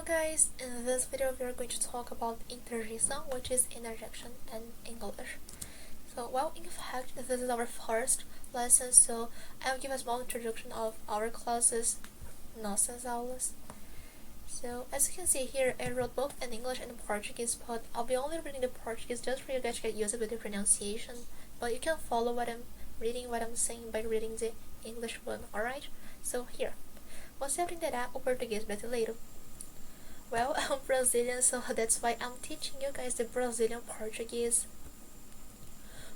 Hello guys, in this video we are going to talk about interjeição, which is interjection in English. In fact, this is our first lesson, so I'll give a small introduction of our classes, nossas aulas. So, as you can see here, I wrote both in English and Portuguese, but I'll be only reading the Portuguese just for you guys to get used with the pronunciation, but you can follow what I'm saying by reading the English one, alright? So, here. Você aprenderá o português brasileiro. Well, I'm Brazilian, so that's why I'm teaching you guys the Brazilian Portuguese.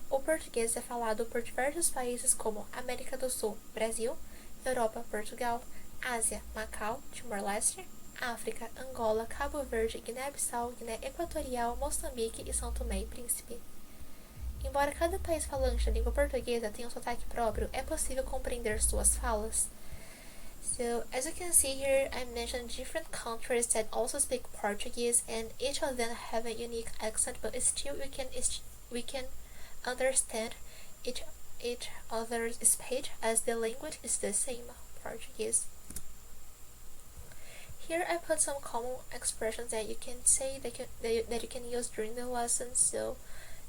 O português é falado por diversos países como América do Sul, Brasil, Europa, Portugal, Ásia, Macau, Timor-Leste, África, Angola, Cabo Verde, Guiné-Bissau, Guiné Equatorial, Moçambique e São Tomé e Príncipe. Embora cada país falante da língua portuguesa tenha um sotaque próprio, é possível compreender suas falas. So, as you can see here, I mentioned different countries that also speak Portuguese, and each of them have a unique accent, but still we can understand each other's speech as the language is the same, Portuguese. Here I put some common expressions that you can say that you can use during the lesson. So,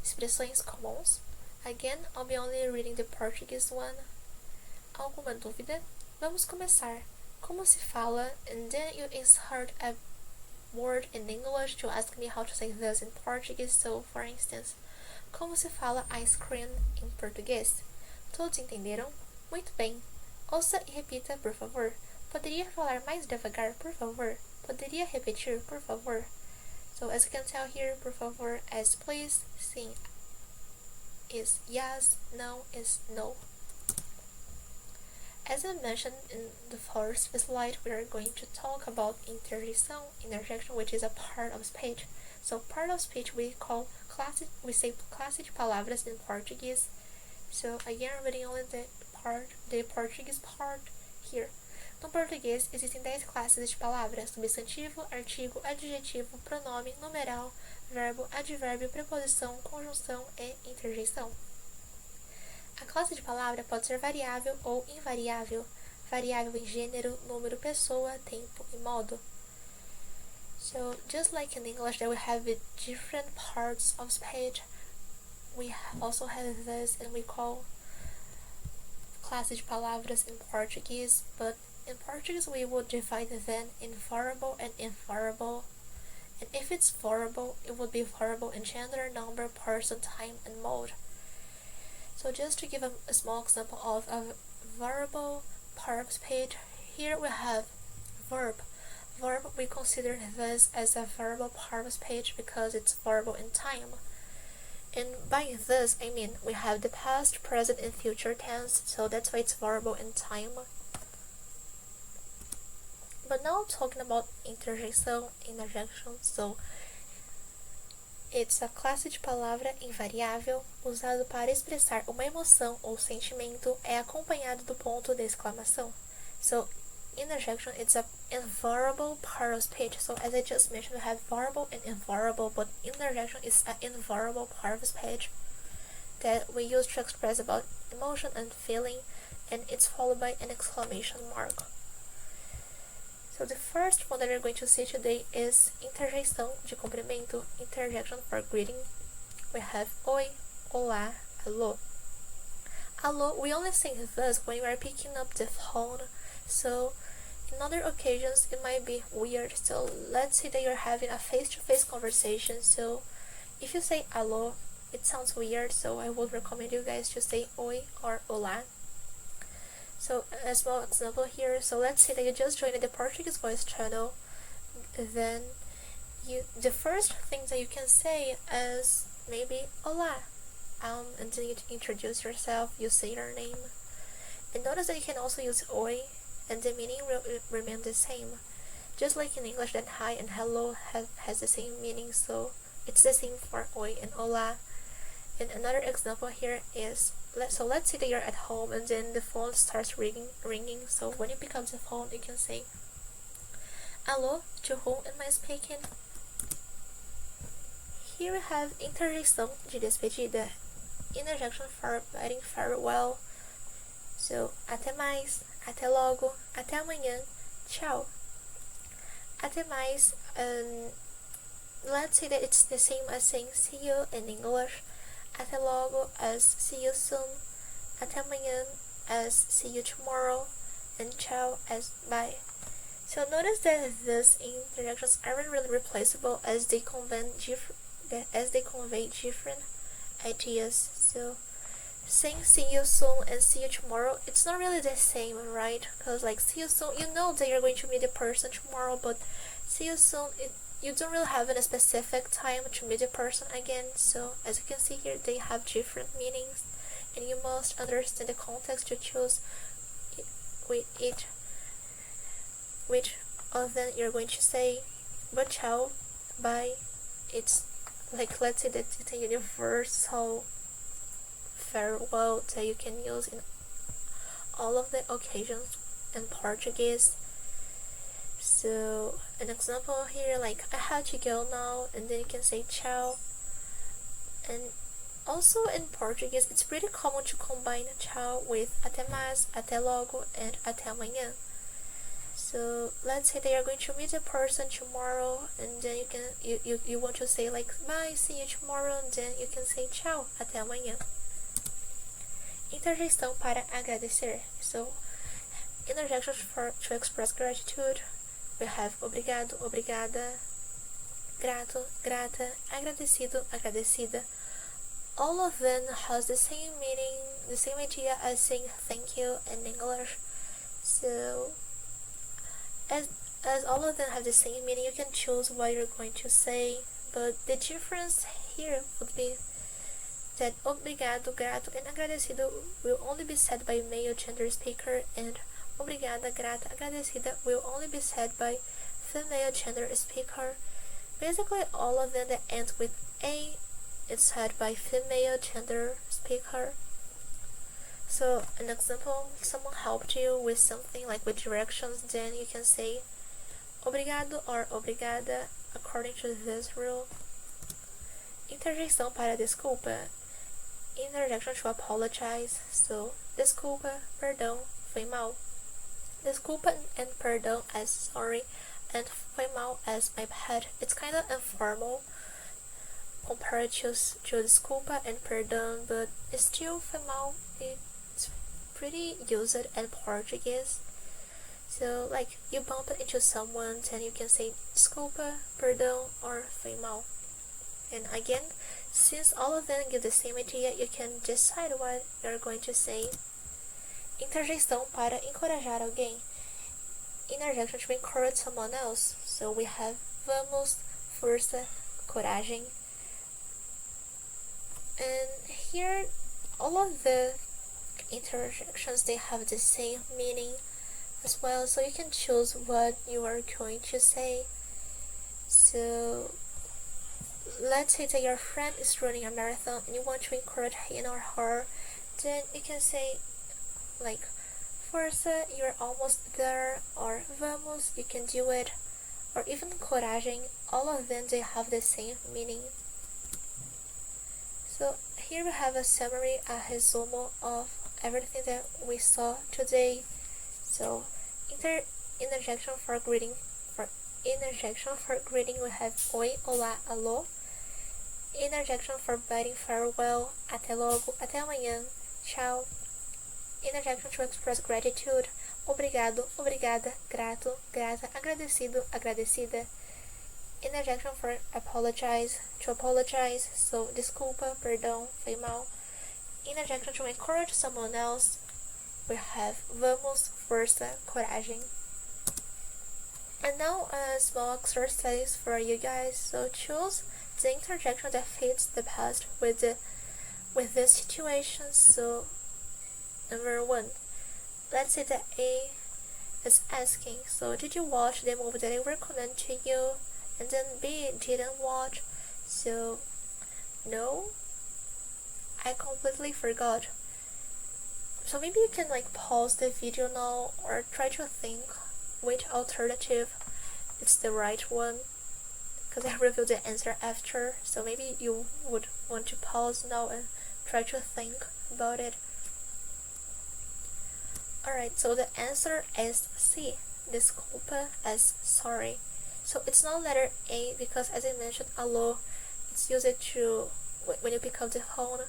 expressões comuns. Again, I'll be only reading the Portuguese one. Alguma dúvida? Vamos começar. Como se fala? And then you insert a word in English to ask me how to say this in Portuguese. So, for instance, como se fala ice cream em português? Todos entenderam? Muito bem. Ouça e repita, por favor. Poderia falar mais devagar, por favor? Poderia repetir, por favor? So, as you can tell here, por favor as please. Sim is yes, no is no. As I mentioned in the first slide, we are going to talk about interjeição, interjection, which is a part of speech. So, part of speech we say classe de palavras in Portuguese. So, again, I'm reading only the Portuguese part here. No português, existem 10 classes de palavras: substantivo, artigo, adjetivo, pronome, numeral, verbo, advérbio, preposição, conjunção e interjeição. A classe de palavra pode ser variável ou invariável, variável em gênero, número, pessoa, tempo e modo. So, just like in English that we have different parts of speech, we also have this, and we call classe de palavras in Portuguese, but in Portuguese we would divide them in variable and invariable. And if it's variable, it would be variable in gender, number, person, time, and mode. So just to give a small example of a variable part of speech, here we have verb. Verb, we consider this as a variable part of speech because it's variable in time. And by this, I mean we have the past, present, and future tense, so that's why it's variable in time. But now talking about interjeição, interjection, so it's a classe de palavra invariável usado para expressar uma emoção ou sentimento, é acompanhado do ponto de exclamação. So, interjection is an invariable part of speech. So, as I just mentioned, we have variable and invariable, but interjection is an invariable part of speech that we use to express about emotion and feeling, and it's followed by an exclamation mark. So the first one that we're going to see today is interjeição de cumprimento, interjection for greeting. We have oi, olá, alô. Alô, we only say this when you are picking up the phone, so in other occasions it might be weird. So let's say that you're having a face-to-face conversation, so if you say alô, it sounds weird, so I would recommend you guys to say oi or olá. So, a small example here, so let's say that you just joined the Portuguese voice channel, then the first thing that you can say is maybe olá, and then you introduce yourself, you say your name, and notice that you can also use oi, and the meaning will remain the same. Just like in English, that hi and hello has the same meaning, so it's the same for oi and olá. And another example here is, let's say that you're at home and then the phone starts ringing. So when you pick up the phone, you can say, alô, to whom am I speaking? Here we have interjeição de despedida, interjection for bidding farewell. So, até mais, até logo, até amanhã, tchau. Até mais, let's say that it's the same as saying see you in English. Até logo as see you soon. Até amanhã as see you tomorrow. And ciao as bye. So notice that these interjections aren't really replaceable as they convey different ideas. So saying see you soon and see you tomorrow, it's not really the same, right? Because like see you soon, you know that you're going to meet the person tomorrow, but see you soon, you don't really have a specific time to meet the person again. So as you can see here, they have different meanings, and you must understand the context to choose which of them you're going to say. But ciao, bye, it's like, let's say that it's a universal farewell that you can use in all of the occasions in Portuguese. So an example here, like I have to go now, and then you can say ciao. And also in Portuguese, it's pretty common to combine ciao with até mais, até logo, and até amanhã. So let's say that you're going to meet a person tomorrow, and then you want to say like bye, see you tomorrow, and then you can say ciao, até amanhã. Interjeição para agradecer. So interjections to express gratitude. We have obrigado, obrigada, grato, grata, agradecido, agradecida. All of them has the same meaning, the same idea as saying thank you in English. So as all of them have the same meaning, you can choose what you're going to say, but the difference here would be that obrigado, grato, and agradecido will only be said by male gender speaker, and obrigada, grata, agradecida will only be said by female gender speaker. Basically, all of them that end with a is said by female gender speaker. So an example, someone helped you with something like with directions, then you can say obrigado or obrigada according to this rule. Interjeição para desculpa. Interjection to apologize. So desculpa, perdão, foi mal. Desculpa and perdão as sorry, and foi mal as my bad. It's kind of informal compared to desculpa and perdão, but still foi mal. It's pretty used in Portuguese. So like you bump into someone, then you can say desculpa, perdão, or foi mal. And again, since all of them give the same idea, you can decide what you're going to say. Interjeição para encorajar alguém. Interjection to encourage someone else. So we have vamos, força, coragem. And here, all of the interjections, they have the same meaning as well, so you can choose what you are going to say. So let's say that your friend is running a marathon and you want to encourage him or her, then you can say like força, you're almost there, or vamos, you can do it, or even coragem. All of them, they have the same meaning. So here we have a summary, a resumo of everything that we saw today. So interjection for greeting. For interjection for greeting, we have oi, olá, alô. Interjection for bidding farewell, até logo, até amanhã, tchau. Interjection to express gratitude, obrigado, obrigada, grato, grata, agradecido, agradecida. Interjection for apologize, to apologize, so desculpa, perdão, foi mal. Interjection to encourage someone else, we have vamos, força, coragem. And now a small exercise for you guys. So choose the interjection that fits the past with this situation. So number 1, let's say that A is asking, so did you watch the movie that I recommend to you? And then B didn't watch, so no, I completely forgot. So maybe you can like pause the video now or try to think which alternative is the right one, because I reveal the answer after, so maybe you would want to pause now and try to think about it. Alright, so the answer is C, desculpa as sorry. So it's not letter A because, as I mentioned, alô, it's used to when you pick up the phone.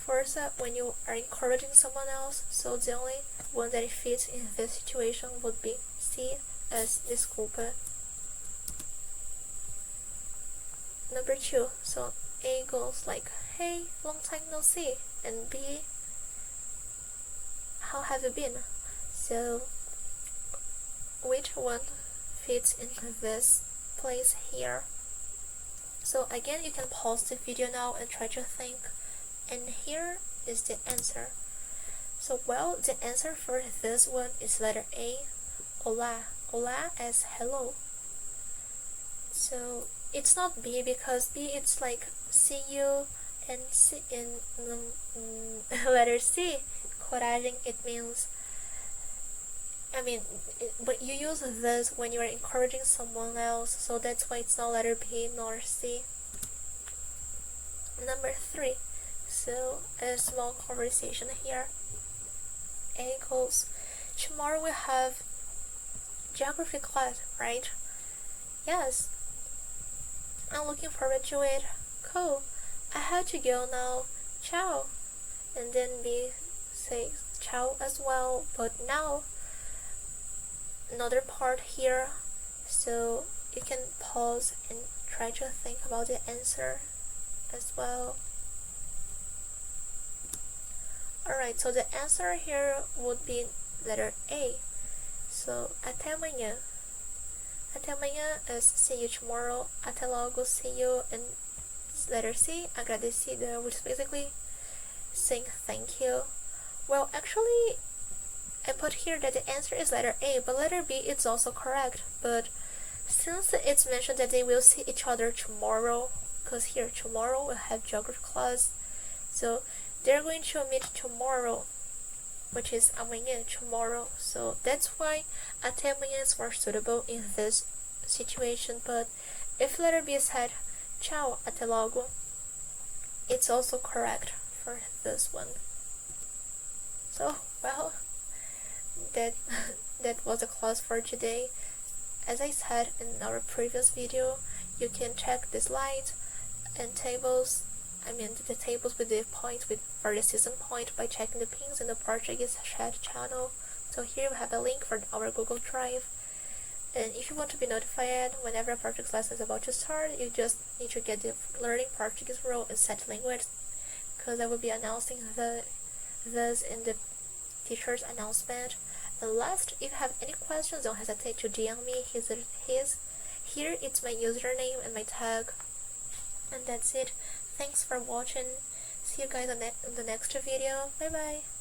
Força, when you are encouraging someone else. So the only one that fits in this situation would be C as desculpa. Number 2. So A goes like, hey, long time no see. And B, how have you been? So which one fits in this place here? So again, you can pause the video now and try to think. And here is the answer. So well, the answer for this one is letter A, olá. Olá as hello. So it's not B because B it's like see you, and C in letter C, coragem, it means, but you use this when you are encouraging someone else, so that's why it's not letter B nor C. Number 3. So a small conversation here. A goes, tomorrow we have geography class, right? Yes. I'm looking forward to it. Cool. I have to go now. Ciao. And then B says ciao as well, but now another part here, so you can pause and try to think about the answer as well. Alright, so the answer here would be letter A. So até amanhã. Até amanhã is see you tomorrow. Até logo, see you. And letter C, agradecida, which is basically saying thank you. Well, actually, I put here that the answer is letter A, but letter B is also correct. But since it's mentioned that they will see each other tomorrow, because here tomorrow we'll have geography class, so they're going to meet tomorrow, which is amanhã, tomorrow. So that's why até amanhã is more suitable in this situation. But if letter B said ciao, até logo, it's also correct for this one. So, well, that was the class for today. As I said in our previous video, you can check the slides and tables, the tables with the points for the season point by checking the pins in the Portuguese chat channel. So here we have a link for our Google Drive. And if you want to be notified whenever a Portuguese lesson is about to start, you just need to get the Learning Portuguese role and set language, because I will be announcing this in the teacher's announcement. And last, if you have any questions, don't hesitate to DM me. Here it's my username and my tag. And that's it. Thanks for watching. See you guys in the next video. Bye bye.